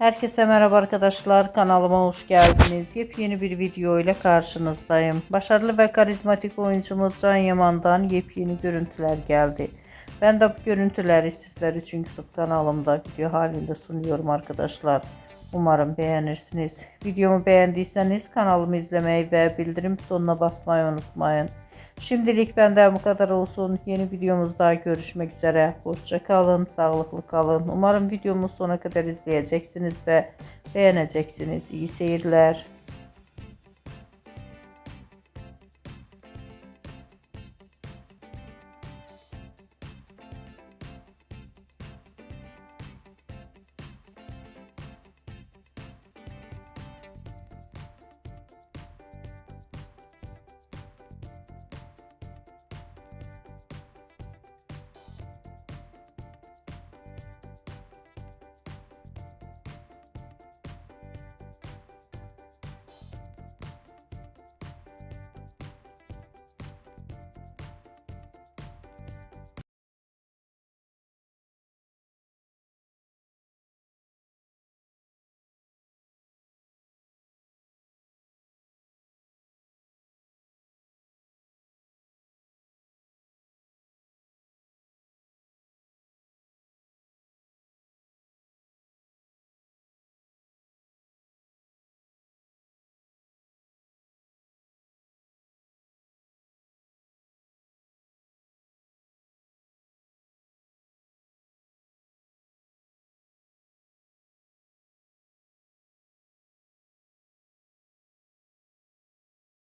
Herkese merhaba arkadaşlar, kanalıma hoş geldiniz. Yepyeni bir video ile karşınızdayım. Başarılı ve karizmatik oyuncumuz Can Yaman'dan yepyeni görüntüler geldi. Ben de bu görüntüleri sizler için YouTube kanalımda video halinde sunuyorum arkadaşlar. Umarım beğenirsiniz. Videomu beğendiyseniz kanalımı izlemeyi ve bildirim butonuna basmayı unutmayın. Şimdilik benden bu kadar olsun. Yeni videomuzda görüşmek üzere. Hoşça kalın, sağlıklı kalın. Umarım videomu sona kadar izleyeceksiniz ve beğeneceksiniz. İyi seyirler.